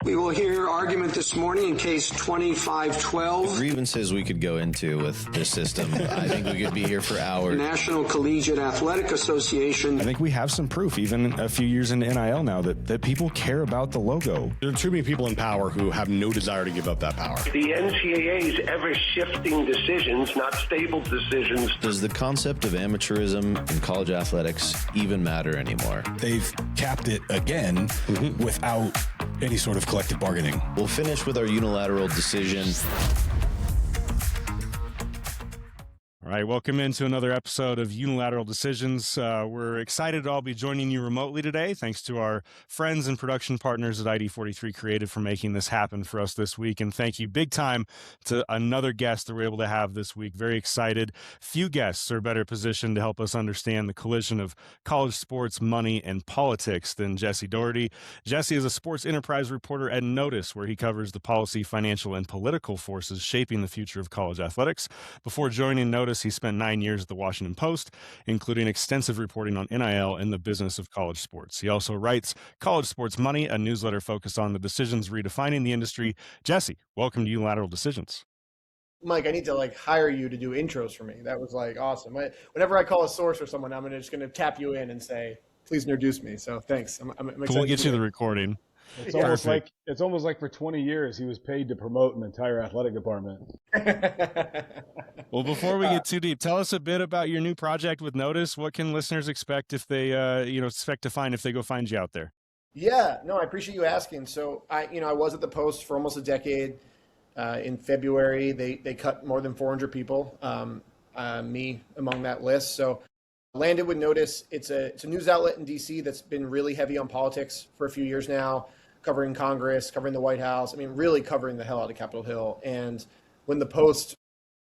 We will hear argument this morning in case 2512. Grievances we could go into with this system. I think we could be here for hours. National Collegiate Athletic Association. I think we have some proof, even a few years into NIL now, that people care about the logo. There are too many people in power who have no desire to give up that power. The NCAA's ever-shifting decisions, not stable decisions. Does the concept of amateurism in college athletics even matter anymore? They've capped it again without any sort of collective bargaining. We'll finish with our unilateral decision. All right, welcome into another episode of Unilateral Decisions. We're excited to all be joining you remotely today, thanks to our friends and production partners at ID43 Creative for making this happen for us this week. And thank you big time to another guest that we're able to have this week. Very excited. Few guests are better positioned to help us understand the collision of college sports, money, and politics than Jesse Dougherty. Jesse is a sports enterprise reporter at NOTUS, where he covers the policy, financial, and political forces shaping the future of college athletics. Before joining NOTUS, he spent 9 years at the Washington Post, including extensive reporting on NIL and the business of college sports. He also writes College Sports Money, a newsletter focused on the decisions redefining the industry. Jesse, welcome to Unilateral Decisions. Mike, I need to hire you to do intros for me. That was awesome. Whenever I call a source or someone, I'm just going to tap you in and say, please introduce me. So thanks. I'm excited. We'll get you the recording. It's almost like for 20 years he was paid to promote an entire athletic department. Well, before we get too deep, tell us a bit about your new project with NOTUS. What can listeners expect if they expect to find if they go find you out there? Yeah, no, I appreciate you asking. So I was at the Post for almost a decade. In February, they cut more than 400 people, me among that list. So landed with NOTUS. It's a news outlet in DC that's been really heavy on politics for a few years now, covering Congress, covering the White House. I mean, really covering the hell out of Capitol Hill. And when the Post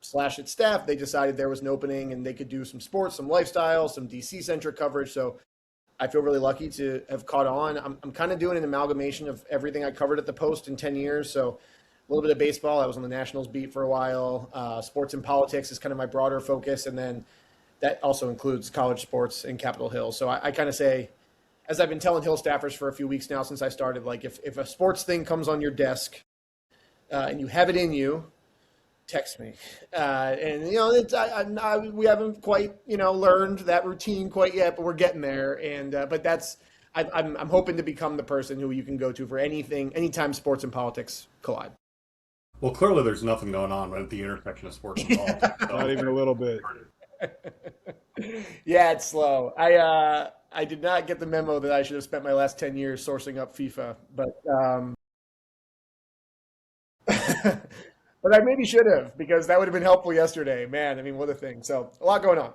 / its staff, they decided there was an opening and they could do some sports, some lifestyle, some DC-centric coverage. So I feel really lucky to have caught on. I'm kind of doing an amalgamation of everything I covered at the Post in 10 years. So a little bit of baseball. I was on the Nationals beat for a while. Sports and politics is kind of my broader focus. And then that also includes college sports in Capitol Hill. So I kind of say, as I've been telling Hill staffers for a few weeks now since I started, if a sports thing comes on your desk and you have it in you, text me. We haven't quite, learned that routine quite yet, but we're getting there. And but I'm hoping to become the person who you can go to for anytime sports and politics collide. Well, clearly there's nothing going on at the intersection of sports and politics. So. Not even a little bit. Yeah, it's slow. I did not get the memo that I should have spent my last 10 years sourcing up FIFA, but but I maybe should have, because that would have been helpful yesterday. Man, I mean, what a thing. So a lot going on.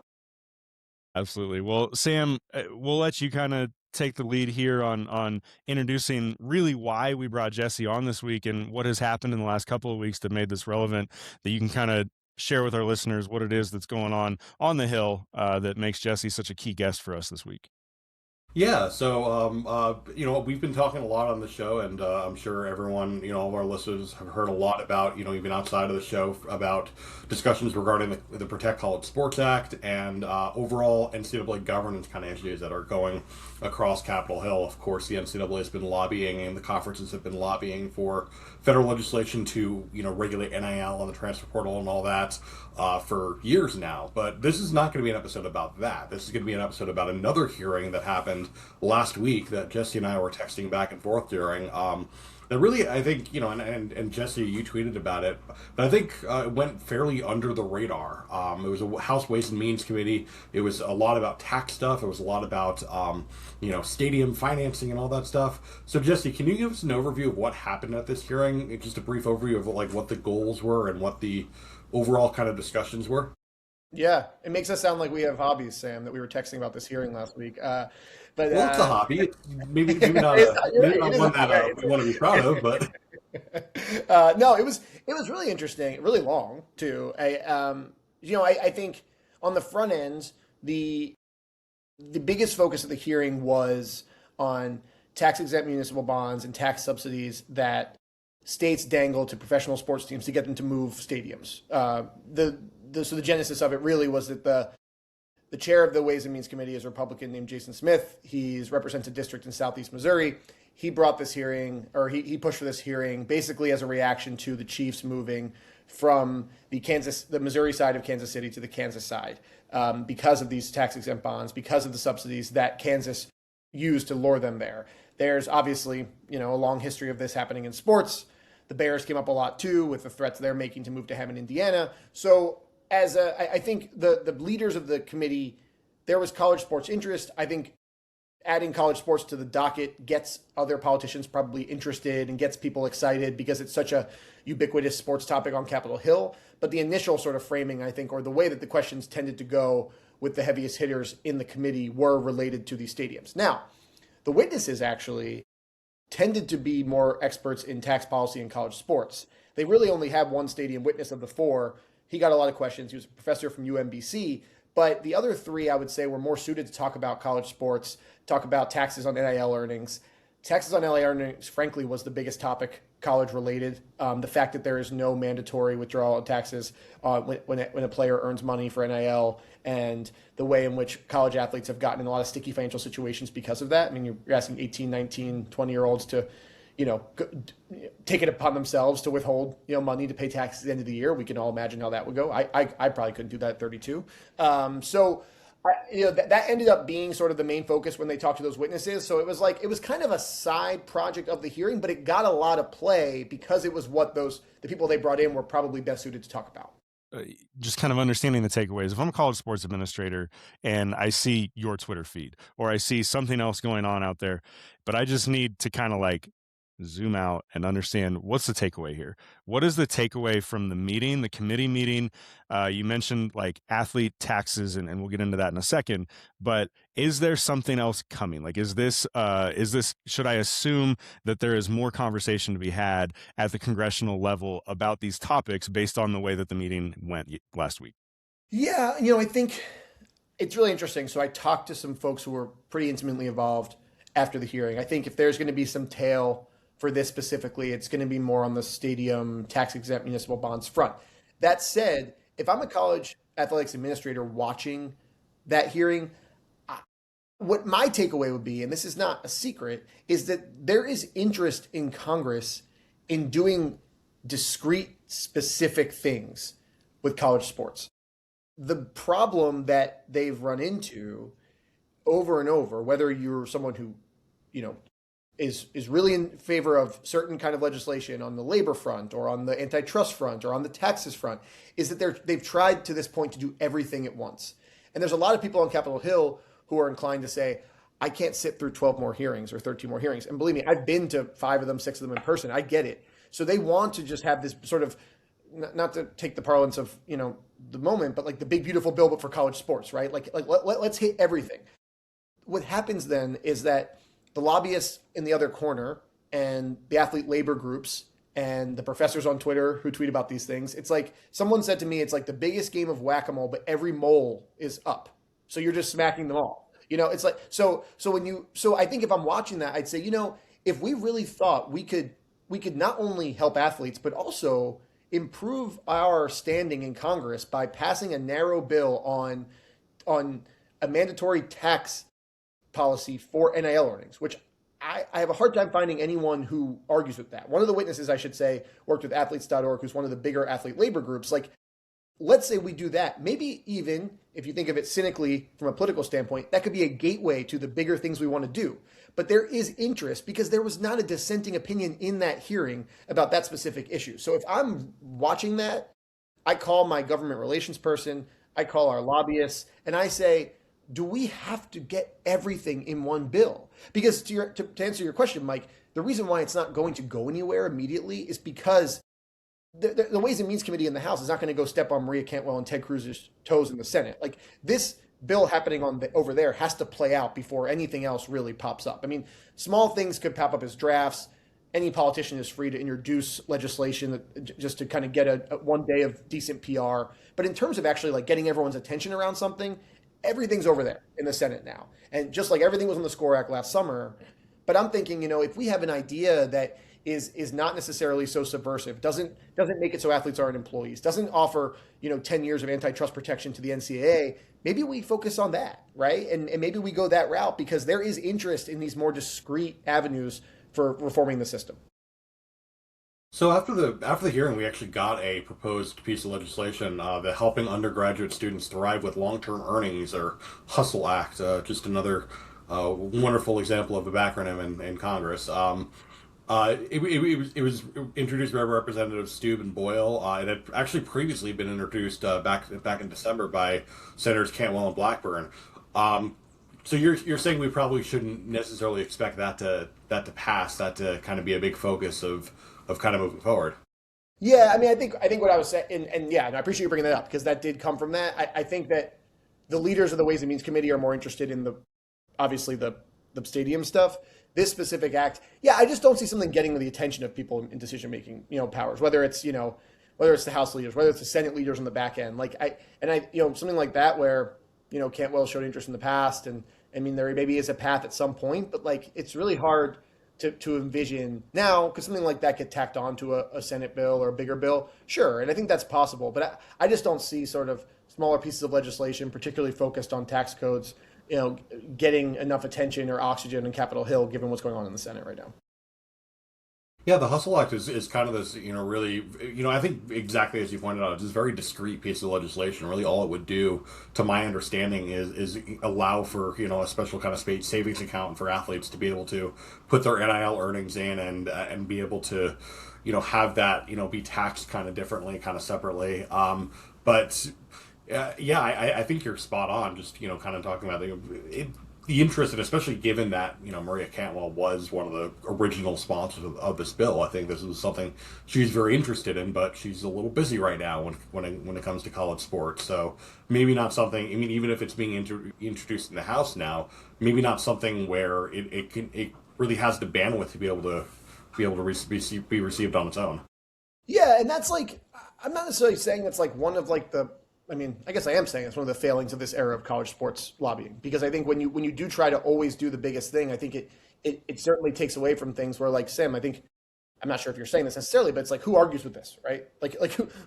Absolutely. Well, Sam, we'll let you kind of take the lead here on introducing really why we brought Jesse on this week and what has happened in the last couple of weeks that made this relevant, that you can kind of share with our listeners what it is that's going on the Hill that makes Jesse such a key guest for us this week. Yeah, so, we've been talking a lot on the show, and I'm sure everyone, all of our listeners have heard a lot about, even outside of the show, about discussions regarding the Protect College Sports Act and overall NCAA governance kind of issues that are going across Capitol Hill. Of course, the NCAA has been lobbying, and the conferences have been lobbying for federal legislation to, regulate NIL and the transfer portal and all that for years now. But this is not going to be an episode about that. This is going to be an episode about another hearing that happened last week that Jesse and I were texting back and forth during. That really, I think, and Jesse, you tweeted about it, but I think it went fairly under the radar. It was a House Ways and Means Committee. It was a lot about tax stuff. It was a lot about, stadium financing and all that stuff. So, Jesse, can you give us an overview of what happened at this hearing? Just a brief overview of what the goals were and what the overall kind of discussions were? Yeah, it makes us sound like we have hobbies, Sam, that we were texting about this hearing last week. But it's a hobby. It's maybe not one that we want to be proud of, but no, it was really interesting, really long too. I think on the front end, the biggest focus of the hearing was on tax-exempt municipal bonds and tax subsidies that states dangle to professional sports teams to get them to move stadiums. So the genesis of it really was that the chair of the Ways and Means Committee is a Republican named Jason Smith. He's represents a district in Southeast Missouri. he brought this hearing, or he pushed for this hearing basically as a reaction to the Chiefs moving from the Missouri side of Kansas City to the Kansas side because of these tax exempt bonds, because of the subsidies that Kansas used to lure them there. There's obviously, a long history of this happening in sports. The Bears came up a lot too with the threats they're making to move to Hammond, Indiana. So I think the leaders of the committee, there was college sports interest. I think adding college sports to the docket gets other politicians probably interested and gets people excited because it's such a ubiquitous sports topic on Capitol Hill. But the initial sort of framing, I think, or the way that the questions tended to go with the heaviest hitters in the committee were related to these stadiums. Now, the witnesses actually tended to be more experts in tax policy and college sports. They really only had one stadium witness of the four. He got a lot of questions. He was a professor from UMBC. But the other three, I would say, were more suited to talk about college sports, talk about taxes on NIL earnings. Taxes on NIL earnings, frankly, was the biggest topic college related. The fact that there is no mandatory withdrawal of taxes when a player earns money for NIL, and the way in which college athletes have gotten in a lot of sticky financial situations because of that. I mean, you're asking 18, 19, 20-year-olds to, take it upon themselves to withhold, money to pay taxes at the end of the year. We can all imagine how that would go. I probably couldn't do that at 32. That ended up being sort of the main focus when they talked to those witnesses. So it was kind of a side project of the hearing, but it got a lot of play because it was what the people they brought in were probably best suited to talk about. Just kind of understanding the takeaways. If I'm a college sports administrator and I see your Twitter feed or I see something else going on out there, but I just need to kind of zoom out and understand what's the takeaway here. What is the takeaway from the meeting, the committee meeting? You mentioned athlete taxes, and we'll get into that in a second, but is there something else coming? Is this, should I assume that there is more conversation to be had at the congressional level about these topics based on the way that the meeting went last week? Yeah. I think it's really interesting. So I talked to some folks who were pretty intimately involved after the hearing. I think if there's going to be some tail for this specifically, it's going to be more on the stadium tax exempt municipal bonds front. That said, if I'm a college athletics administrator watching that hearing, what my takeaway would be, and this is not a secret, is that there is interest in Congress in doing discrete, specific things with college sports. The problem that they've run into over and over, whether you're someone who, is really in favor of certain kind of legislation on the labor front or on the antitrust front or on the taxes front, is that they've tried to this point to do everything at once. And there's a lot of people on Capitol Hill who are inclined to say, I can't sit through 12 more hearings or 13 more hearings. And believe me, I've been to 5 of them, 6 of them in person. I get it. So they want to just have this sort of, not to take the parlance of, the moment, but the big, beautiful bill, but for college sports, right? Let's hit everything. What happens then is that the lobbyists in the other corner and the athlete labor groups and the professors on Twitter who tweet about these things, it's like someone said to me, it's like the biggest game of whack-a-mole, but every mole is up. So you're just smacking them all. It's like, so I think if I'm watching that, I'd say, if we really thought we could not only help athletes, but also improve our standing in Congress by passing a narrow bill on a mandatory tax policy for NIL earnings, which I have a hard time finding anyone who argues with that. One of the witnesses, I should say, worked with athletes.org, who's one of the bigger athlete labor groups. Let's say we do that. Maybe even if you think of it cynically from a political standpoint, that could be a gateway to the bigger things we want to do. But there is interest because there was not a dissenting opinion in that hearing about that specific issue. So if I'm watching that, I call my government relations person, I call our lobbyists, and I say, do we have to get everything in one bill? Because to answer your question, Mike, the reason why it's not going to go anywhere immediately is because the Ways and Means Committee in the House is not going to go step on Maria Cantwell and Ted Cruz's toes in the Senate. This bill happening over there has to play out before anything else really pops up. I mean, small things could pop up as drafts. Any politician is free to introduce legislation just to kind of get a one day of decent PR. But in terms of actually getting everyone's attention around something, everything's over there in the Senate now. And just like everything was on the SCORE Act last summer. But I'm thinking, if we have an idea that is not necessarily so subversive, doesn't make it so athletes aren't employees, doesn't offer, 10 years of antitrust protection to the NCAA, maybe we focus on that, right? And maybe we go that route because there is interest in these more discrete avenues for reforming the system. So after the hearing, we actually got a proposed piece of legislation, the Helping Undergraduate Students Thrive with Long-Term Earnings, or HUSTLE Act, just another wonderful example of a backronym in Congress. It was introduced by Representatives Stube and Boyle. It had actually previously been introduced back in December by Senators Cantwell and Blackburn. So you're saying we probably shouldn't necessarily expect that to pass, that to kind of be a big focus of kind of moving forward. Yeah, I mean, I think what I was saying, and yeah, and I appreciate you bringing that up because that did come from that. I think that the leaders of the Ways and Means Committee are more interested in obviously the stadium stuff. This specific act, yeah, I just don't see something getting the attention of people in decision making, powers. Whether it's the House leaders, whether it's the Senate leaders on the back end, something like that where Cantwell showed interest in the past, and I mean there maybe is a path at some point, but it's really hard to envision now, because something like that get tacked on to a Senate bill or a bigger bill, sure, and I think that's possible, but I just don't see sort of smaller pieces of legislation, particularly focused on tax codes, getting enough attention or oxygen in Capitol Hill, given what's going on in the Senate right now. Yeah, the HUSTLE Act is kind of this, really, I think exactly as you pointed out, it's this very discrete piece of legislation. Really, all it would do, to my understanding, is allow for, a special kind of savings account for athletes to be able to put their NIL earnings in and be able to, have that, be taxed kind of differently, kind of separately. But I think you're spot on. Just, kind of talking about the interest, and especially given that Maria Cantwell was one of the original sponsors of this bill, I think this is something she's very interested in, but she's a little busy right now when it comes to college sports. So maybe not something. I mean, even if it's being introduced in the House now, maybe not something where it really has the bandwidth to be able to be received on its own. Yeah, and that's I'm not necessarily saying that's one of I mean, I guess I am saying it's one of the failings of this era of college sports lobbying, because I think when you do try to always do the biggest thing, I think it certainly takes away from things where, Sam, I think, I'm not sure if you're saying this necessarily, but it's who argues with this, right?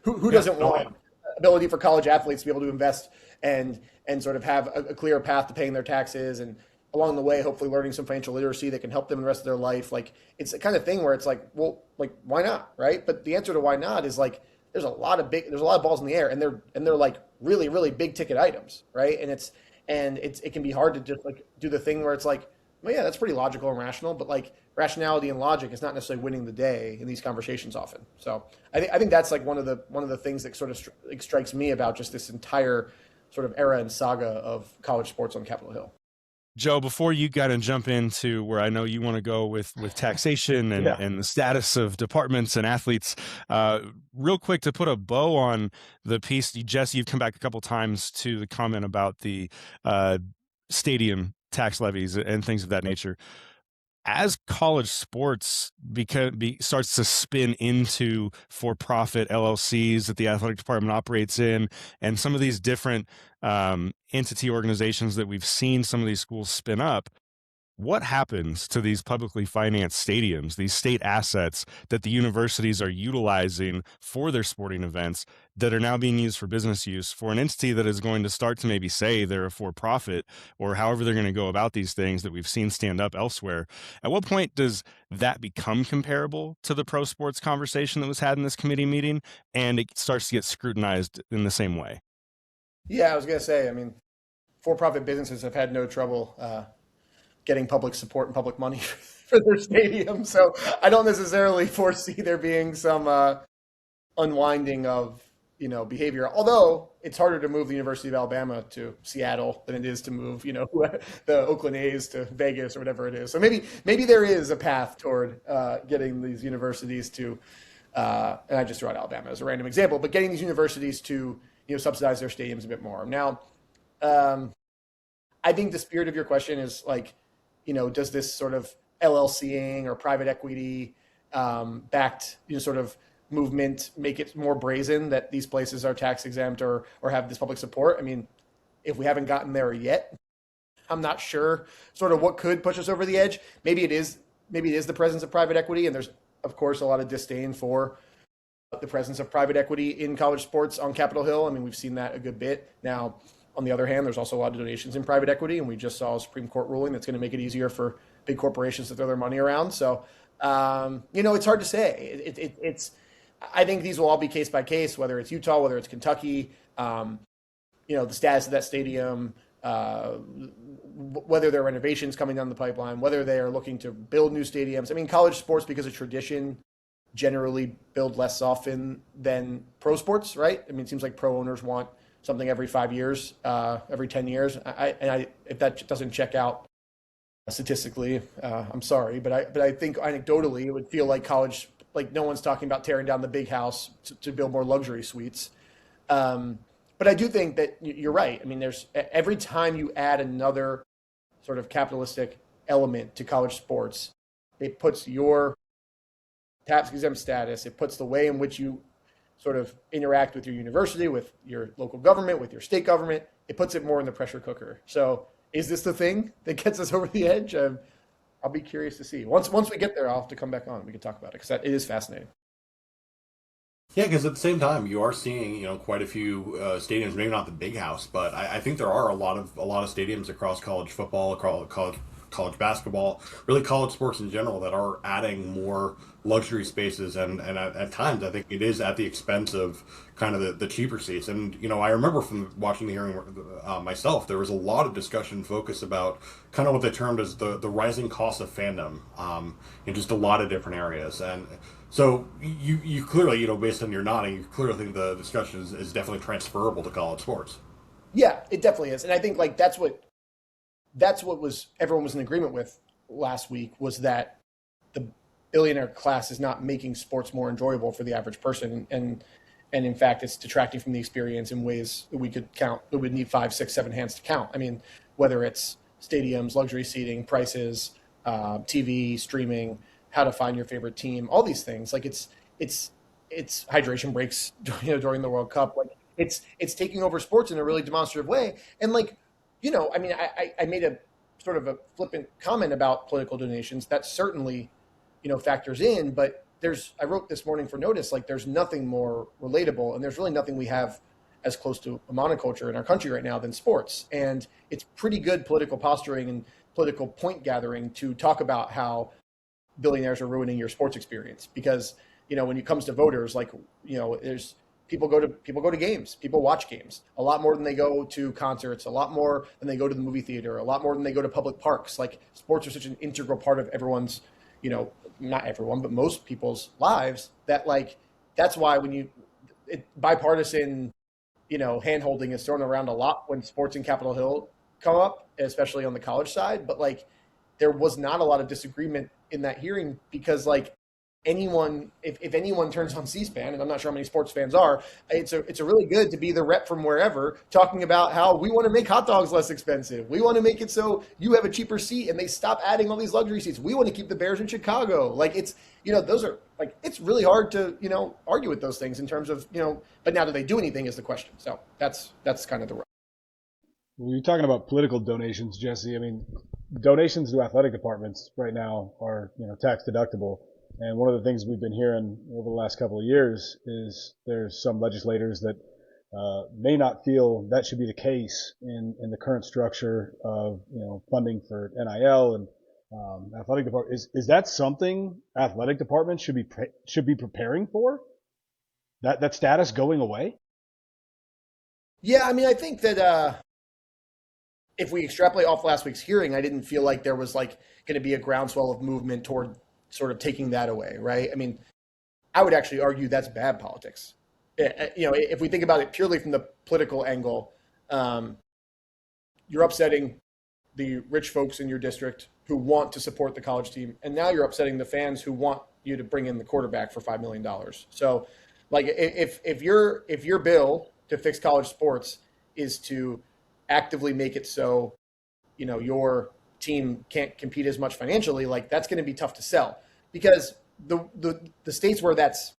Who doesn't want ability for college athletes to be able to invest and sort of have a clear path to paying their taxes, and along the way, hopefully learning some financial literacy that can help them in the rest of their life. It's the kind of thing where it's why not, right? But the answer to why not is there's a lot of balls in the air, and they're really, really big ticket items, right? And it can be hard to just do the thing where it's well, yeah, that's pretty logical and rational, but rationality and logic is not necessarily winning the day in these conversations often. So I think that's one of the things that sort of strikes me about just this entire sort of era and saga of college sports on Capitol Hill. Joe, before you got to jump into where I know you want to go with taxation and the status of departments and athletes, real quick to put a bow on the piece, Jesse, you've come back a couple times to the comment about the stadium tax levies and things of that nature. As college sports starts to spin into for-profit LLCs that the athletic department operates in, and some of these different entity organizations that we've seen some of these schools spin up, what happens to these publicly financed stadiums, these state assets that the universities are utilizing for their sporting events that are now being used for business use for an entity that is going to start to maybe say they're a for-profit, or however they're going to go about these things that we've seen stand up elsewhere? At what point does that become comparable to the pro sports conversation that was had in this committee meeting, and it starts to get scrutinized in the same way? Yeah, I was going to say, I mean, for-profit businesses have had no trouble getting public support and public money for their stadium. So I don't necessarily foresee there being some unwinding of, behavior. Although it's harder to move the University of Alabama to Seattle than it is to move, the Oakland A's to Vegas or whatever it is. So maybe there is a path toward getting these universities to, and I just threw out Alabama as a random example, but getting these universities to, subsidize their stadiums a bit more. Now, I think the spirit of your question is does this sort of LLCing or private equity backed sort of movement make it more brazen that these places are tax exempt or have this public support? I mean, if we haven't gotten there yet, I'm not sure sort of what could push us over the edge. Maybe it is the presence of private equity, and there's of course a lot of disdain for the presence of private equity in college sports on Capitol Hill. I mean, we've seen that a good bit. Now, on the other hand, there's also a lot of donations in private equity, and we just saw a Supreme Court ruling that's going to make it easier for big corporations to throw their money around. So, it's hard to say. I think these will all be case by case, whether it's Utah, whether it's Kentucky, the status of that stadium, whether there are renovations coming down the pipeline, whether they are looking to build new stadiums. I mean, college sports, because of tradition, generally build less often than pro sports, right? I mean, it seems like pro owners want something every 5 years, every 10 years. If that doesn't check out statistically, I'm sorry, but I think anecdotally it would feel like college, like no one's talking about tearing down the big house to build more luxury suites. But I do think that you're right. I mean, there's every time you add another sort of capitalistic element to college sports, it puts your tax exempt status, it puts the way in which you sort of interact with your university, with your local government, with your state government, it puts it more in the pressure cooker. So is this the thing that gets us over the edge? I'll be curious to see. Once we get there, I'll have to come back on. We can talk about it because it is fascinating. Yeah, because at the same time, you are seeing quite a few stadiums. Maybe not the big house, but I think there are a lot of stadiums across college football, college basketball, really college sports in general that are adding more luxury spaces, and at times I think it is at the expense of kind of the cheaper seats. And I remember from watching the hearing myself, there was a lot of discussion focused about kind of what they termed as the rising cost of fandom in just a lot of different areas. And so you clearly, based on your nodding, you clearly think the discussion is definitely transferable to college sports. Yeah, it definitely is. And I think like that's what everyone was in agreement with last week, was that the billionaire class is not making sports more enjoyable for the average person. And in fact, it's detracting from the experience in ways that we could count. We would need 5, 6, 7 hands to count. I mean, whether it's stadiums, luxury seating, prices, TV, streaming, how to find your favorite team, all these things. Like it's hydration breaks, during the World Cup. Like it's taking over sports in a really demonstrative way. And like, I mean, I made a sort of a flippant comment about political donations. That certainly, factors in, but I wrote this morning for NOTUS, like there's nothing more relatable, and there's really nothing we have as close to a monoculture in our country right now than sports. And it's pretty good political posturing and political point gathering to talk about how billionaires are ruining your sports experience. Because, when it comes to voters, like, there's people go to games, people watch games a lot more than they go to concerts, a lot more than they go to the movie theater, a lot more than they go to public parks. Like sports are such an integral part of everyone's, not everyone, but most people's lives, that like, that's why when bipartisan, hand-holding is thrown around a lot when sports in Capitol Hill come up, especially on the college side. But like, there was not a lot of disagreement in that hearing because like, if anyone turns on C-SPAN, and I'm not sure how many sports fans are, it's a really good to be the rep from wherever talking about how we want to make hot dogs less expensive. We want to make it so you have a cheaper seat and they stop adding all these luxury seats. We want to keep the Bears in Chicago. Like it's, those are like, it's really hard to, argue with those things in terms of, but now do they do anything is the question. So that's kind of the. Well, you're talking about political donations, Jesse. I mean, donations to athletic departments right now are, tax deductible. And one of the things we've been hearing over the last couple of years is there's some legislators that may not feel that should be the case in the current structure of funding for NIL and athletic department. Is that something athletic departments should be preparing for? That status going away? Yeah, I mean, I think that if we extrapolate off last week's hearing, I didn't feel like there was like going to be a groundswell of movement toward sort of taking that away, right? I mean, I would actually argue that's bad politics. If we think about it purely from the political angle, you're upsetting the rich folks in your district who want to support the college team, and now you're upsetting the fans who want you to bring in the quarterback for $5 million. So, like, if your bill to fix college sports is to actively make it so, your team can't compete as much financially, like that's going to be tough to sell, because the states where that's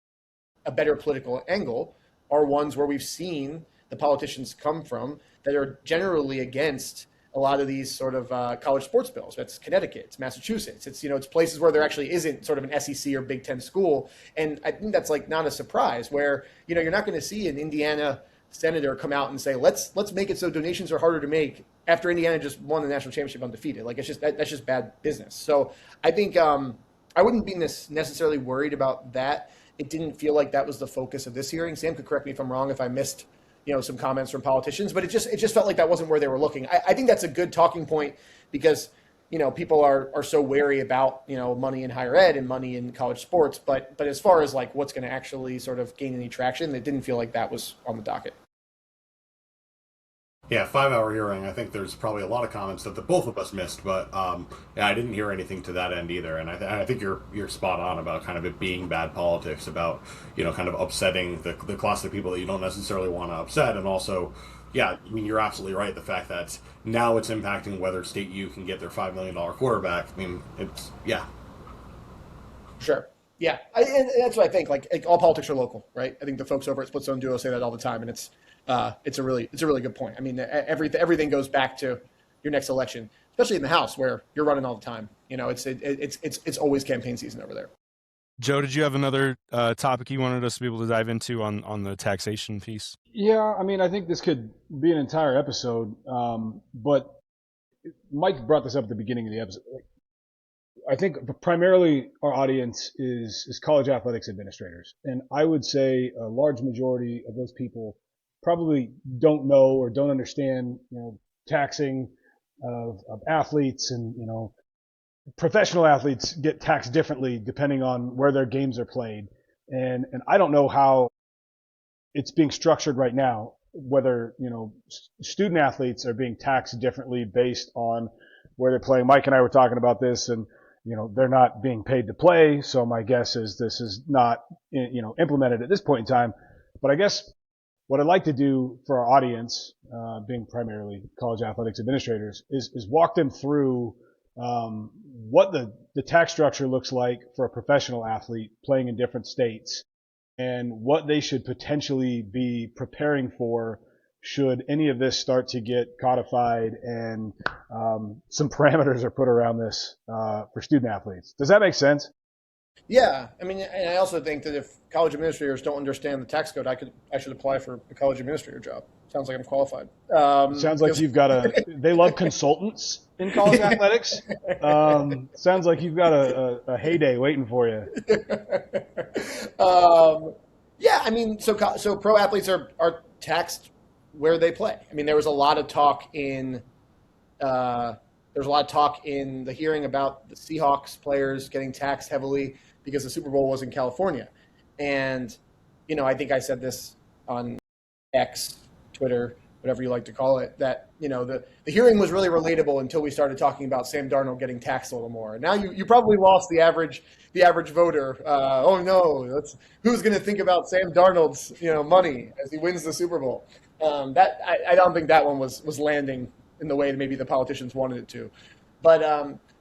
a better political angle are ones where we've seen the politicians come from that are generally against a lot of these sort of college sports bills. That's Connecticut, it's Massachusetts, it's places where there actually isn't sort of an SEC or Big Ten school. And I think that's like not a surprise where, you're not going to see an Indiana senator come out and say, let's make it so donations are harder to make after Indiana just won the national championship undefeated. Like, it's just that's just bad business. So I think I wouldn't be necessarily worried about that. It didn't feel like that was the focus of this hearing. Sam could correct me if I'm wrong if I missed some comments from politicians, but it just felt like that wasn't where they were looking. I think that's a good talking point because people are so wary about money in higher ed and money in college sports, but as far as like what's going to actually sort of gain any traction, it didn't feel like that was on the docket. Yeah, 5-hour hearing. I think there's probably a lot of comments that the both of us missed, but yeah, I didn't hear anything to that end either. And I think you're spot on about kind of it being bad politics, about kind of upsetting the class of people that you don't necessarily want to upset, and also, yeah, I mean, you're absolutely right. The fact that now it's impacting whether State U can get their $5 million quarterback. I mean, it's Sure. Yeah, and that's what I think. Like all politics are local, right? I think the folks over at Split Zone Duo say that all the time, and it's a really good point. I mean, everything goes back to your next election, especially in the House where you're running all the time. It's always campaign season over there. Joe, did you have another topic you wanted us to be able to dive into on the taxation piece? Yeah, I mean, I think this could be an entire episode, but Mike brought this up at the beginning of the episode. I think primarily our audience is college athletics administrators, and I would say a large majority of those people probably don't know or don't understand, taxing of athletes, and professional athletes get taxed differently depending on where their games are played, and I don't know how it's being structured right now, whether student athletes are being taxed differently based on where they're playing. Mike and I were talking about this, and they're not being paid to play, so my guess is this is not implemented at this point in time. But I guess what I'd like to do for our audience, being primarily college athletics administrators, is walk them through what the tax structure looks like for a professional athlete playing in different states, and what they should potentially be preparing for should any of this start to get codified and some parameters are put around this for student athletes. Does that make sense? Yeah, I mean, and I also think that if college administrators don't understand the tax code, I should apply for a college administrator job. Sounds like I'm qualified. Sounds like you've got they love consultants in college athletics. Sounds like you've got a heyday waiting for you. Yeah, I mean, so pro athletes are taxed where they play. I mean, there was a lot of talk in the hearing about the Seahawks players getting taxed heavily because the Super Bowl was in California. And, I think I said this on X, Twitter, whatever you like to call it, that, the hearing was really relatable until we started talking about Sam Darnold getting taxed a little more. And now you probably lost the average voter. Oh no, who's going to think about Sam Darnold's, money as he wins the Super Bowl? I don't think that one was landing in the way that maybe the politicians wanted it to. But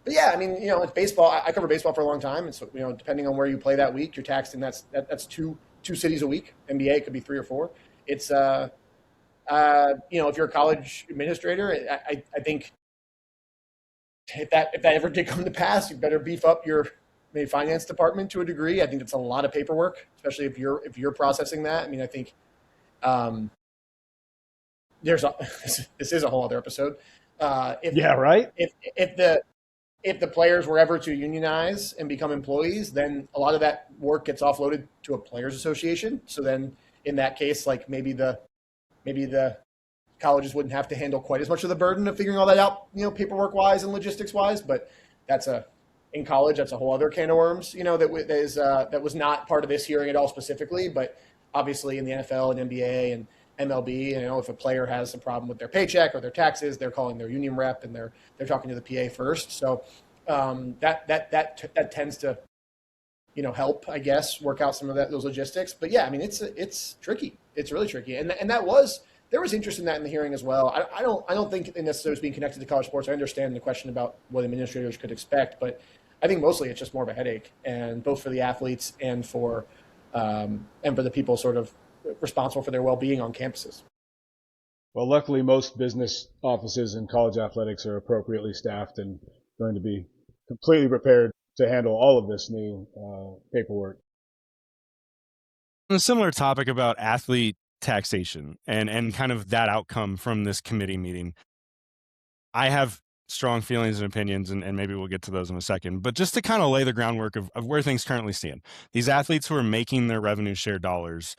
yeah, I mean, it's baseball. I cover baseball for a long time, and so depending on where you play that week, you're taxed, and that's two cities a week. NBA it could be 3 or 4. It's if you're a college administrator, I think if that ever did come to pass, you better beef up your maybe finance department to a degree. I think it's a lot of paperwork, especially if you're processing that. I mean, I think this is a whole other episode. Right. If the players were ever to unionize and become employees, then a lot of that work gets offloaded to a players association. So then in that case, like maybe the colleges wouldn't have to handle quite as much of the burden of figuring all that out, paperwork wise and logistics wise. But in college, that's a whole other can of worms, that was not part of this hearing at all specifically, but obviously in the NFL and NBA and MLB, if a player has a problem with their paycheck or their taxes, they're calling their union rep and they're talking to the PA first. So that tends to help, I guess, work out some of those logistics. But yeah, I mean, it's tricky. It's really tricky, and there was interest in that in the hearing as well. I don't think it necessarily is being connected to college sports. I understand the question about what administrators could expect, but I think mostly it's just more of a headache, and both for the athletes and for the people sort of responsible for their well-being on campuses. Well, luckily, most business offices in college athletics are appropriately staffed and going to be completely prepared to handle all of this new paperwork. A similar topic about athlete taxation and kind of that outcome from this committee meeting. I have strong feelings and opinions, and maybe we'll get to those in a second. But just to kind of lay the groundwork of where things currently stand, these athletes who are making their revenue share dollars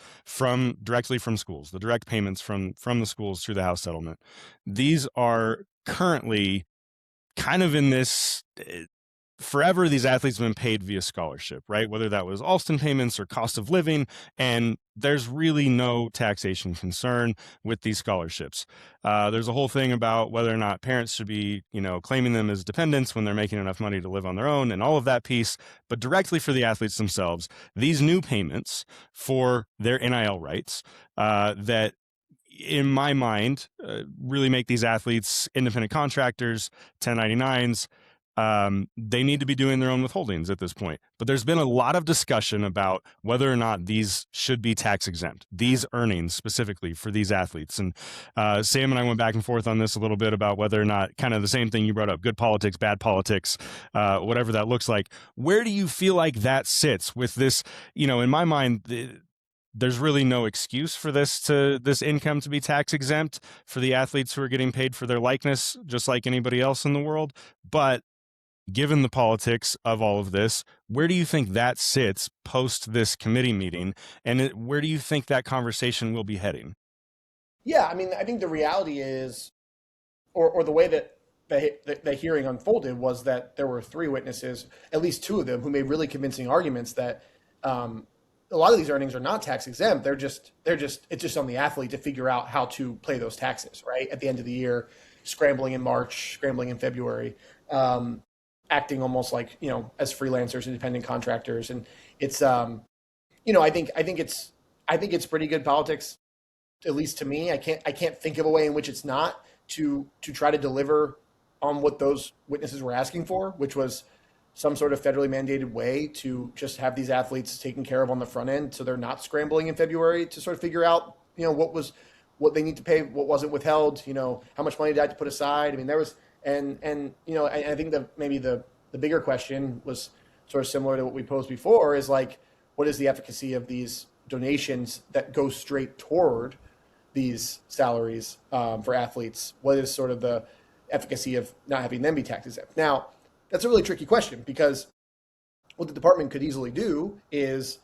directly from schools, the direct payments from the schools through the House settlement, these are currently kind of in this forever. These athletes have been paid via scholarship, right? Whether that was Alston payments or cost of living, and there's really no taxation concern with these scholarships. There's a whole thing about whether or not parents should be, claiming them as dependents when they're making enough money to live on their own and all of that piece. But directly for the athletes themselves, these new payments for their NIL rights that in my mind, really make these athletes independent contractors, 1099s. They need to be doing their own withholdings at this point. But there's been a lot of discussion about whether or not these should be tax exempt, these earnings specifically for these athletes. And Sam and I went back and forth on this a little bit about whether or not, kind of the same thing you brought up, good politics, bad politics, whatever that looks like. Where do you feel like that sits with this? In my mind, there's really no excuse for this income to be tax exempt for the athletes who are getting paid for their likeness, just like anybody else in the world. But given the politics of all of this, where do you think that sits post this committee meeting? And where do you think that conversation will be heading? Yeah, I mean, I think the reality is, or the way that the hearing unfolded was that there were three witnesses, at least two of them, who made really convincing arguments that a lot of these earnings are not tax exempt. It's just on the athlete to figure out how to pay those taxes, right? At the end of the year, scrambling in March, scrambling in February, acting almost like, as freelancers, independent contractors. And it's, I think it's pretty good politics, at least to me. I can't think of a way in which it's not to try to deliver on what those witnesses were asking for, which was some sort of federally mandated way to just have these athletes taken care of on the front end, so they're not scrambling in February to sort of figure out, what they need to pay, what wasn't withheld, how much money did I have to put aside. I mean, there was, and I think maybe the bigger question was sort of similar to what we posed before, is like, what is the efficacy of these donations that go straight toward these salaries for athletes? What is sort of the efficacy of not having them be tax exempt? Now, that's a really tricky question, because what the department could easily do is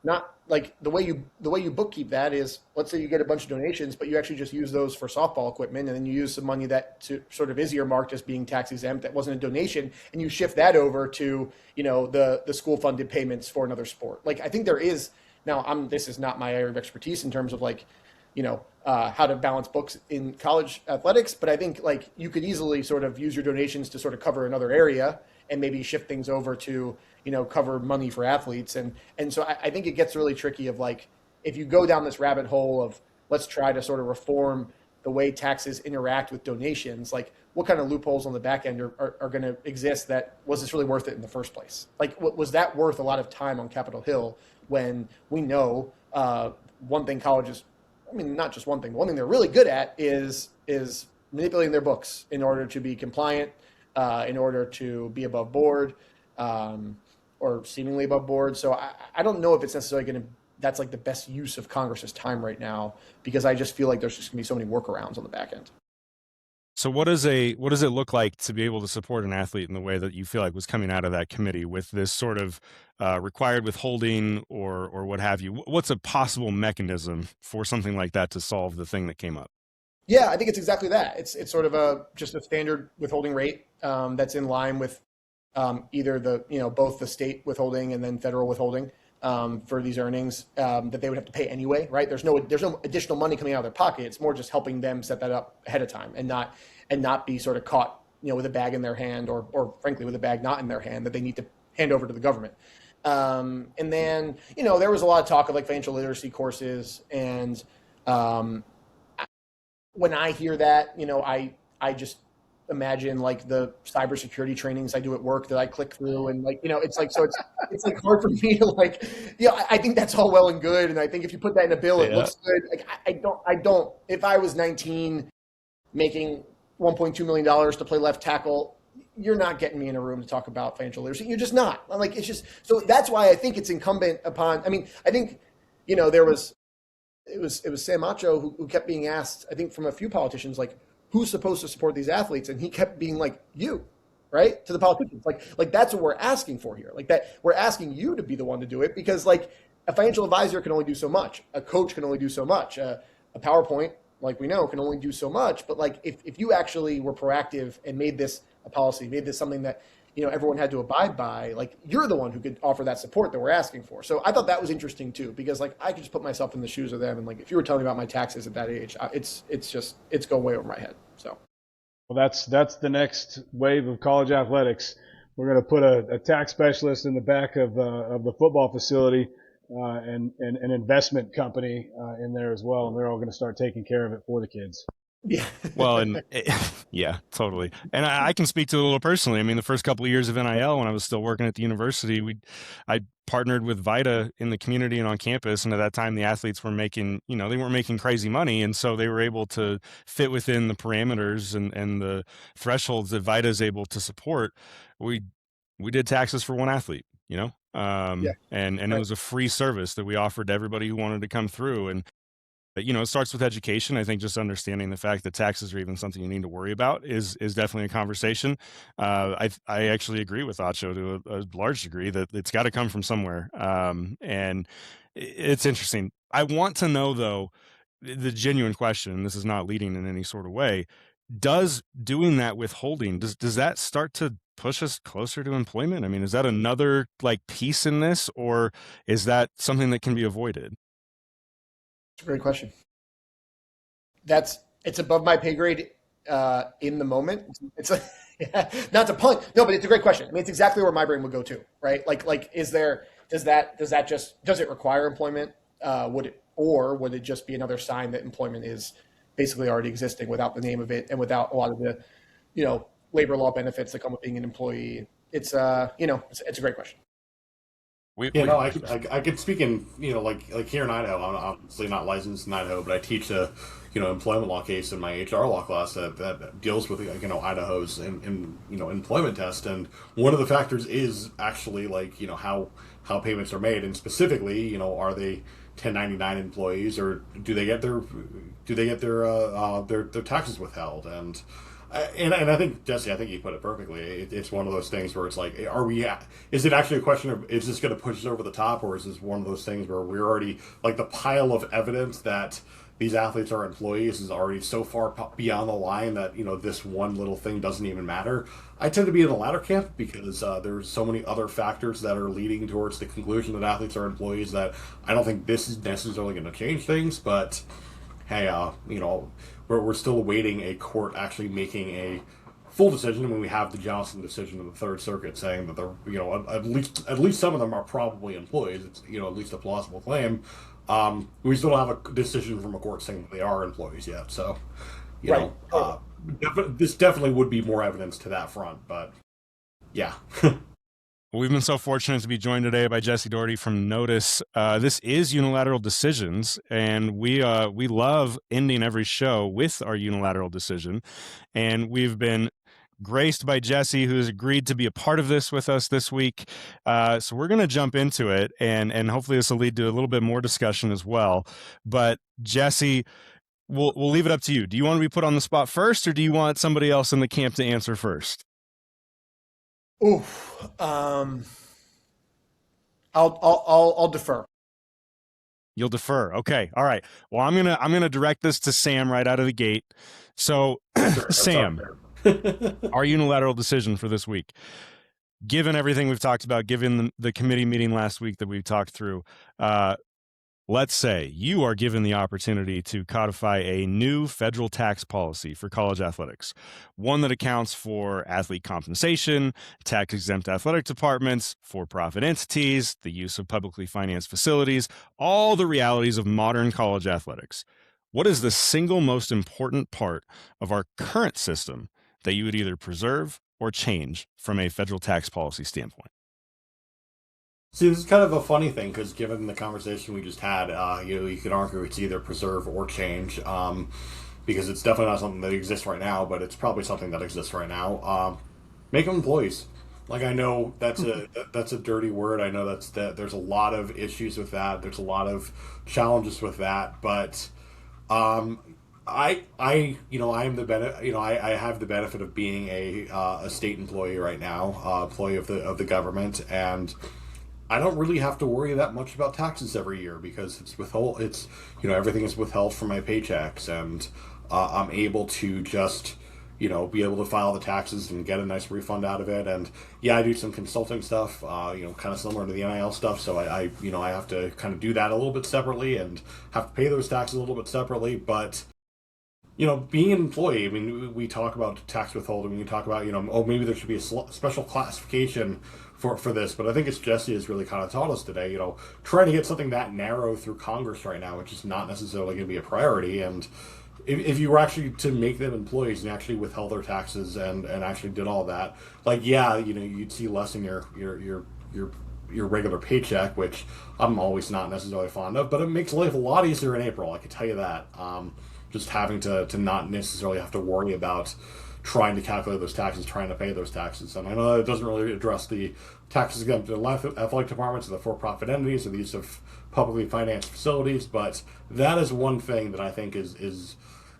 not like the way you bookkeep that is, let's say you get a bunch of donations, but you actually just use those for softball equipment, and then you use some money that sort of is earmarked as being tax exempt that wasn't a donation, and you shift that over to the school funded payments for another sport. Like, I think there is now. This is not my area of expertise in terms of how to balance books in college athletics, but I think like you could easily sort of use your donations to sort of cover another area and maybe shift things over to, cover money for athletes. And so I think it gets really tricky of like, if you go down this rabbit hole of let's try to sort of reform the way taxes interact with donations, like what kind of loopholes on the back end are going to exist that was this really worth it in the first place? Like, was that worth a lot of time on Capitol Hill when we know one thing colleges, not just one thing. One thing they're really good at is manipulating their books in order to be compliant, in order to be above board, or seemingly above board. So I don't know if it's necessarily that's like the best use of Congress's time right now, because I just feel like there's just gonna be so many workarounds on the back end. So what does it look like to be able to support an athlete in the way that you feel like was coming out of that committee with this sort of required withholding or what have you? What's a possible mechanism for something like that to solve the thing that came up? Yeah, I think it's exactly that. It's sort of just a standard withholding rate that's in line with either both the state withholding and then federal withholding for these earnings that they would have to pay anyway, right? There's no additional money coming out of their pocket. It's more just helping them set that up ahead of time and not be sort of caught, with a bag in their hand or frankly with a bag not in their hand that they need to hand over to the government. And then, there was a lot of talk of like financial literacy courses, and when I hear that, I just imagine like the cybersecurity trainings I do at work that I click through, and like, it's like, so it's like hard for me to like, I think that's all well and good. And I think if you put that in a bill, it looks good. Like, I don't, if I was 19 making $1.2 million to play left tackle, you're not getting me in a room to talk about financial literacy. You're just not. I'm like, it's just, so that's why I think it's incumbent upon, I think, it was Sam Acho who kept being asked, I think from a few politicians, like, who's supposed to support these athletes? And he kept being like, you, right? To the politicians. Like that's what we're asking for here. Like that we're asking you to be the one to do it, because like a financial advisor can only do so much. A coach can only do so much. A PowerPoint, like we know, can only do so much. But like if you actually were proactive and made this a policy, made this something that, you know, everyone had to abide by, like you're the one who could offer that support that we're asking for. So I thought that was interesting too, because like I could just put myself in the shoes of them. And like, if you were telling me about my taxes at that age, it's going way over my head. So. Well, that's the next wave of college athletics. We're going to put a tax specialist in the back of the football facility, and an investment company in there as well, and they're all going to start taking care of it for the kids. Yeah. Well, and yeah, totally. And I can speak to it a little personally. I mean, the first couple of years of NIL, when I was still working at the university, I partnered with VITA in the community and on campus. And at that time, the athletes were making, you know, they weren't making crazy money. And so they were able to fit within the parameters and the thresholds that VITA is able to support. We did taxes for one athlete, you know, and right. It was a free service that we offered to everybody who wanted to come through. And you know, it starts with education. I think just understanding the fact that taxes are even something you need to worry about is definitely a conversation. I actually agree with Acho to a large degree that it's got to come from somewhere. And it's interesting. I want to know, though, the genuine question, this is not leading in any sort of way, does doing that withholding, does that start to push us closer to employment? I mean, is that another like piece in this, or is that something that can be avoided? It's a great question. It's above my pay grade in the moment. It's not to punt. No, but it's a great question. I mean, it's exactly where my brain would go to, right? Like, does it require employment? Would it just be another sign that employment is basically already existing without the name of it and without a lot of the, you know, labor law benefits that come with being an employee? It's a great question. I could speak in, you know, like here in Idaho. I'm obviously not licensed in Idaho, but I teach a, you know, employment law case in my HR law class that deals with, you know, Idaho's employment test, and one of the factors is actually like, you know, how payments are made, and specifically, you know, are they 1099 employees, or do they get their taxes withheld? And I think, Jesse, I think you put it perfectly. It's one of those things where it's like, is it actually a question of, is this going to push us over the top, or is this one of those things where we're already, like, the pile of evidence that these athletes are employees is already so far beyond the line that, you know, this one little thing doesn't even matter? I tend to be in the latter camp, because there's so many other factors that are leading towards the conclusion that athletes are employees that I don't think this is necessarily going to change things. But hey, you know, we're still awaiting a court actually making a full decision when we have the Johnson decision of the Third Circuit saying that they're, you know, at least some of them are probably employees. It's, you know, at least a plausible claim. We still don't have a decision from a court saying that they are employees yet. So, you know, this definitely would be more evidence to that front. But yeah. We've been so fortunate to be joined today by Jesse Dougherty from NOTUS. This is uNILateral Decisions, and we love ending every show with our uNILateral decision. And we've been graced by Jesse, who has agreed to be a part of this with us this week. So we're going to jump into it, and hopefully this will lead to a little bit more discussion as well. But Jesse, we'll leave it up to you. Do you want to be put on the spot first, or do you want somebody else in the camp to answer first? Oof. I'll defer. You'll defer. Okay. All right. Well, I'm gonna direct this to Sam right out of the gate. So, Sam, our uNILateral decision for this week, given everything we've talked about, given the committee meeting last week that we've talked through, let's say you are given the opportunity to codify a new federal tax policy for college athletics, one that accounts for athlete compensation, tax-exempt athletic departments, for-profit entities, the use of publicly financed facilities, all the realities of modern college athletics. What is the single most important part of our current system that you would either preserve or change from a federal tax policy standpoint? See, this is kind of a funny thing, because given the conversation we just had, you could argue it's either preserve or change, because it's definitely not something that exists right now, but it's probably something that exists right now. Make them employees. Like, I know that's a dirty word. I know that there's a lot of issues with that. There's a lot of challenges with that, but I am the benefit. I have the benefit of being a state employee right now, employee of the government, and I don't really have to worry that much about taxes every year because it's withhold. It's everything is withheld from my paychecks, and I'm able to just be able to file the taxes and get a nice refund out of it. And yeah, I do some consulting stuff, kind of similar to the NIL stuff. So I have to kind of do that a little bit separately and have to pay those taxes a little bit separately, but being an employee, I mean, we talk about tax withholding. We talk about, maybe there should be a special classification for this. But I think it's Jesse has really kind of taught us today, trying to get something that narrow through Congress right now, which is not necessarily going to be a priority. And if you were actually to make them employees and actually withheld their taxes and actually did all that, like, yeah, you'd see less in your regular paycheck, which I'm always not necessarily fond of, but it makes life a lot easier in April. I can tell you that. Just having to not necessarily have to worry about trying to calculate those taxes, trying to pay those taxes. And I know that it doesn't really address the taxes exempt athletic departments or the for-profit entities or the use of publicly financed facilities, but that is one thing that I think is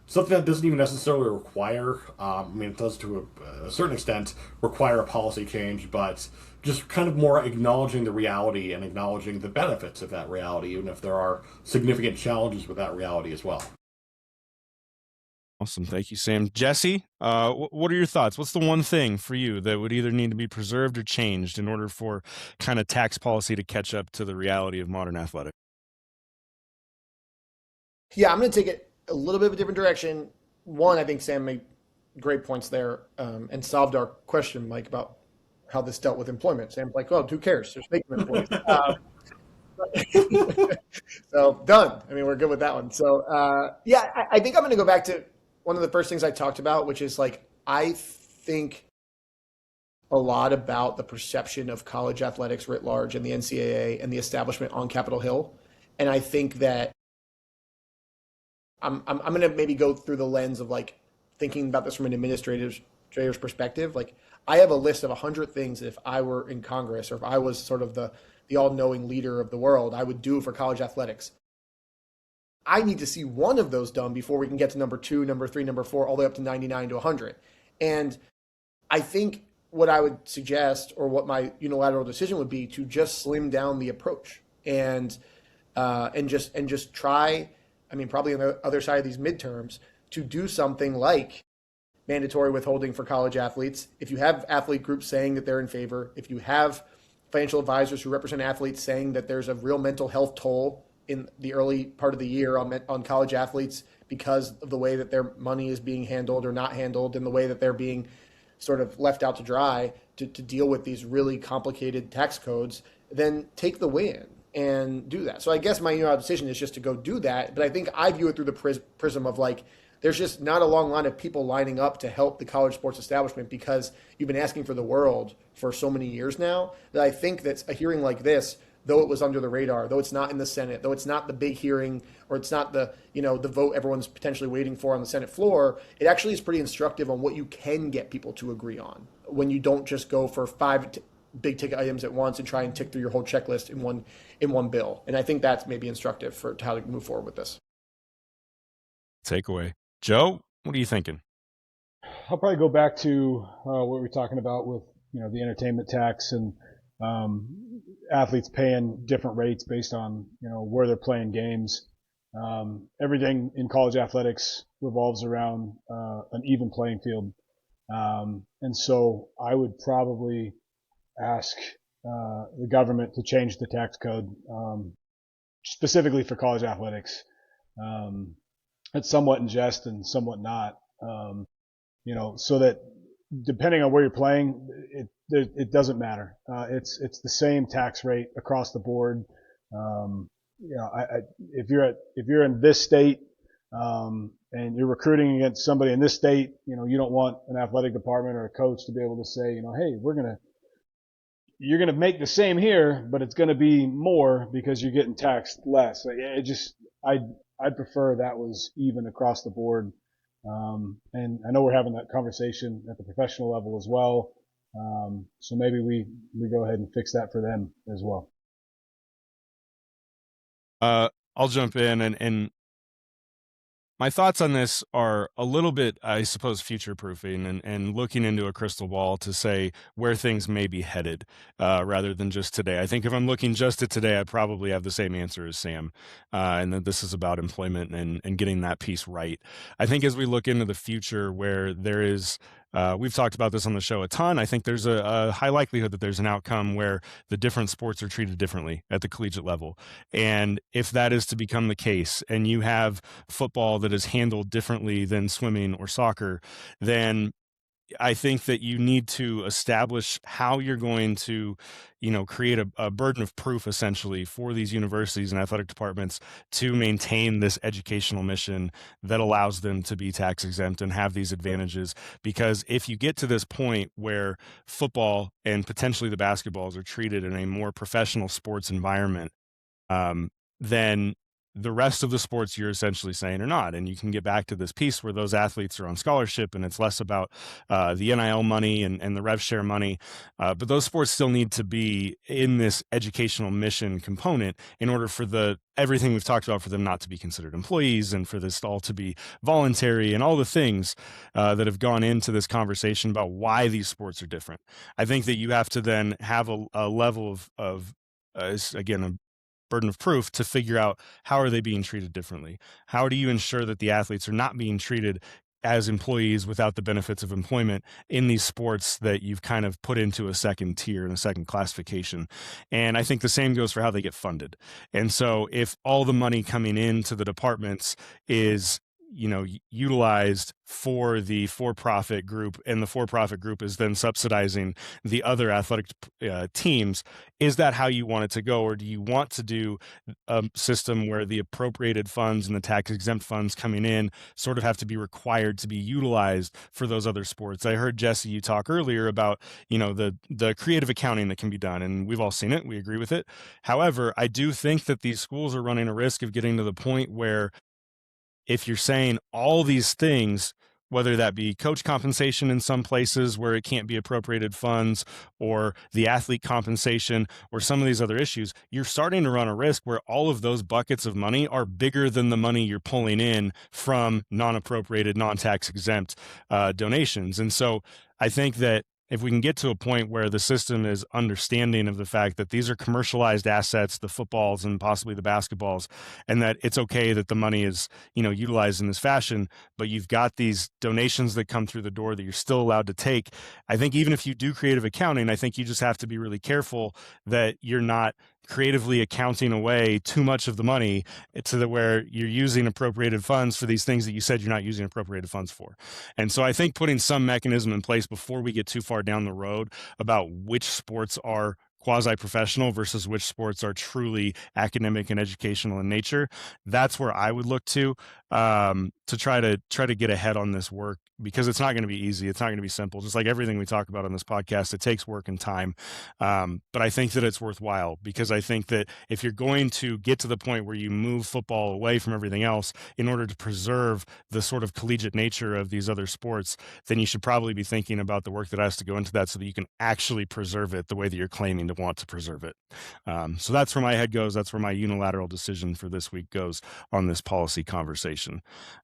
something that doesn't even necessarily require, it does to a certain extent require a policy change, but just kind of more acknowledging the reality and acknowledging the benefits of that reality, even if there are significant challenges with that reality as well. Awesome. Thank you, Sam. Jesse, what are your thoughts? What's the one thing for you that would either need to be preserved or changed in order for kind of tax policy to catch up to the reality of modern athletics? Yeah, I'm going to take it a little bit of a different direction. One, I think Sam made great points there and solved our question, Mike, about how this dealt with employment. Sam's like, oh, who cares? Just make them employees. So done. I mean, we're good with that one. So I think I'm going to go back to one of the first things I talked about, which is like, I think a lot about the perception of college athletics writ large and the NCAA and the establishment on Capitol Hill. And I think that I'm going to maybe go through the lens of like thinking about this from an administrator's perspective. Like, I have a list of 100 things that if I were in Congress or if I was sort of the all-knowing leader of the world, I would do for college athletics. I need to see one of those done before we can get to number 2, number 3, number 4, all the way up to 99 to 100. And I think what I would suggest, or what my unilateral decision would be, to just slim down the approach and just try. I mean, probably on the other side of these midterms, to do something like mandatory withholding for college athletes. If you have athlete groups saying that they're in favor, if you have financial advisors who represent athletes saying that there's a real mental health toll in the early part of the year on college athletes because of the way that their money is being handled or not handled, and the way that they're being sort of left out to dry to deal with these really complicated tax codes, then take the win and do that. So I guess my decision is just to go do that. But I think I view it through the prism of like, there's just not a long line of people lining up to help the college sports establishment because you've been asking for the world for so many years now, that I think that a hearing like this, though it was under the radar, though it's not in the Senate, though it's not the big hearing, or it's not the vote everyone's potentially waiting for on the Senate floor, it actually is pretty instructive on what you can get people to agree on when you don't just go for 5 big ticket items at once and try and tick through your whole checklist in one bill. And I think that's maybe instructive for how to move forward with this. Takeaway. Joe, what are you thinking? I'll probably go back to what we were talking about with the entertainment tax and athletes paying different rates based on where they're playing games. Everything in college athletics revolves around an even playing field, and so I would probably ask the government to change the tax code specifically for college athletics. It's somewhat in jest and somewhat not, so that depending on where you're playing, it doesn't matter. It's the same tax rate across the board. If you're in this state and you're recruiting against somebody in this state, you don't want an athletic department or a coach to be able to say, hey, you're gonna make the same here, but it's gonna be more because you're getting taxed less. I'd prefer that was even across the board. And I know we're having that conversation at the professional level as well. So maybe we go ahead and fix that for them as well. I'll jump in and my thoughts on this are a little bit, I suppose, future proofing and looking into a crystal ball to say where things may be headed rather than just today. I think if I'm looking just at today, I probably have the same answer as Sam, and that this is about employment and getting that piece right. I think as we look into the future where there is, we've talked about this on the show a ton. I think there's a high likelihood that there's an outcome where the different sports are treated differently at the collegiate level. And if that is to become the case, and you have football that is handled differently than swimming or soccer, then I think that you need to establish how you're going to, create a burden of proof essentially for these universities and athletic departments to maintain this educational mission that allows them to be tax exempt and have these advantages. Because if you get to this point where football and potentially the basketballs are treated in a more professional sports environment, then the rest of the sports you're essentially saying are not. And you can get back to this piece where those athletes are on scholarship and it's less about the NIL money and the rev share money. But those sports still need to be in this educational mission component in order for everything we've talked about for them not to be considered employees and for this all to be voluntary and all the things that have gone into this conversation about why these sports are different. I think that you have to then have a level of again, a burden of proof to figure out how are they being treated differently? How do you ensure that the athletes are not being treated as employees without the benefits of employment in these sports that you've kind of put into a second tier and a second classification? And I think the same goes for how they get funded. And so if all the money coming into the departments is utilized for the for-profit group, and the for-profit group is then subsidizing the other athletic teams, is that how you want it to go? Or do you want to do a system where the appropriated funds and the tax-exempt funds coming in sort of have to be required to be utilized for those other sports? I heard, Jesse, you talk earlier about, the creative accounting that can be done, and we've all seen it. We agree with it. However, I do think that these schools are running a risk of getting to the point where if you're saying all these things, whether that be coach compensation in some places where it can't be appropriated funds, or the athlete compensation, or some of these other issues, you're starting to run a risk where all of those buckets of money are bigger than the money you're pulling in from non-appropriated, non-tax exempt donations. And so I think that if we can get to a point where the system is understanding of the fact that these are commercialized assets, the footballs and possibly the basketballs, and that it's okay that the money is, utilized in this fashion, but you've got these donations that come through the door that you're still allowed to take. I think even if you do creative accounting, I think you just have to be really careful that you're not creatively accounting away too much of the money to where you're using appropriated funds for these things that you said you're not using appropriated funds for. And so I think putting some mechanism in place before we get too far down the road about which sports are quasi-professional versus which sports are truly academic and educational in nature, that's where I would look to try to get ahead on this work, because it's not going to be easy. It's not going to be simple. Just like everything we talk about on this podcast, it takes work and time. But I think that it's worthwhile, because I think that if you're going to get to the point where you move football away from everything else in order to preserve the sort of collegiate nature of these other sports, then you should probably be thinking about the work that has to go into that so that you can actually preserve it the way that you're claiming to want to preserve it. So that's where my head goes. That's where my unilateral decision for this week goes on this policy conversation.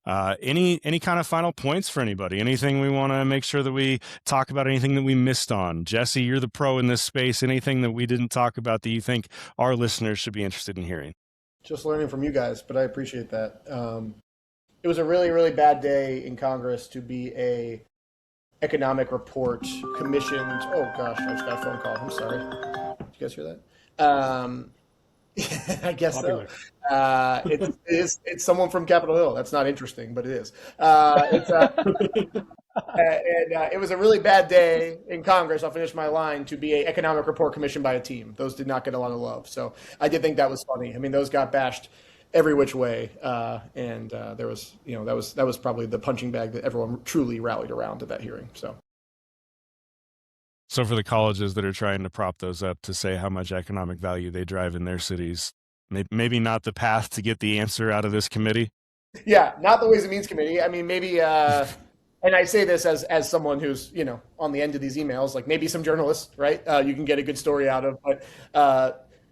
Any kind of final points for anybody? Anything we want to make sure that we talk about? Anything that we missed on? Jesse, you're the pro in this space. Anything that we didn't talk about that you think our listeners should be interested in hearing? Just learning from you guys, but I appreciate that. It was a really, really bad day in Congress to be a economic report commissioned. Oh gosh, I just got a phone call. I'm sorry. Did you guys hear that? I guess popular. So. It's someone from Capitol Hill. That's not interesting, but it is. It was a really bad day in Congress. I'll finish my line, to be an economic report commissioned by a team. Those did not get a lot of love. So I did think that was funny. I mean, those got bashed every which way, and there was, that was probably the punching bag that everyone truly rallied around at that hearing. So for the colleges that are trying to prop those up to say how much economic value they drive in their cities, maybe not the path to get the answer out of this committee. Yeah, not the Ways and Means Committee. I mean, maybe, and I say this as someone who's, on the end of these emails, like maybe some journalists, right? You can get a good story out of, but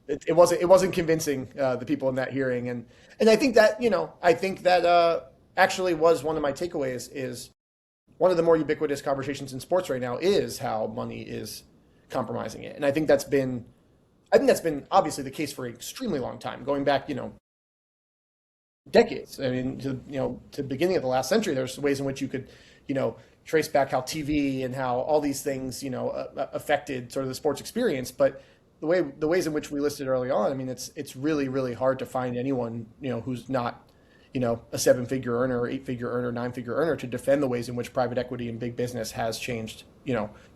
it wasn't convincing the people in that hearing, and I think that actually was one of my takeaways. Is one of the more ubiquitous conversations in sports right now is how money is compromising it, and I think that's been obviously the case for an extremely long time, going back, decades. I mean, to the beginning of the last century, there's ways in which you could, trace back how TV and how all these things, affected sort of the sports experience. But the ways in which we listed early on, I mean, it's really, really hard to find anyone, who's not, a 7-figure earner, 8-figure earner, 9-figure earner to defend the ways in which private equity and big business has changed,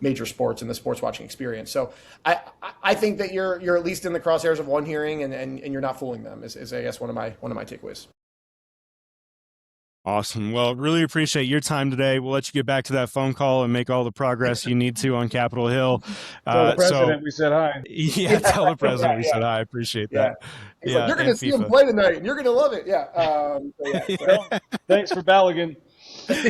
major sports and the sports watching experience. So I think that you're at least in the crosshairs of one hearing, and you're not fooling them is I guess one of my takeaways. Awesome. Well, really appreciate your time today. We'll let you get back to that phone call and make all the progress you need to on Capitol Hill. Tell the president we said hi. Yeah, tell the president we said hi. I appreciate that. He's like, you're going to see him play tonight, and you're going to love it. Thanks for Balogun.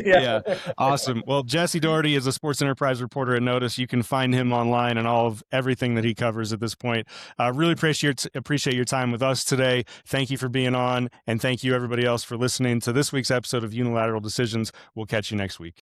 Yeah, awesome. Well, Jesse Dougherty is a sports enterprise reporter at NOTUS. You can find him online and all of everything that he covers at this point. Really appreciate your time with us today. Thank you for being on, and thank you everybody else for listening to this week's episode of Unilateral Decisions. We'll catch you next week.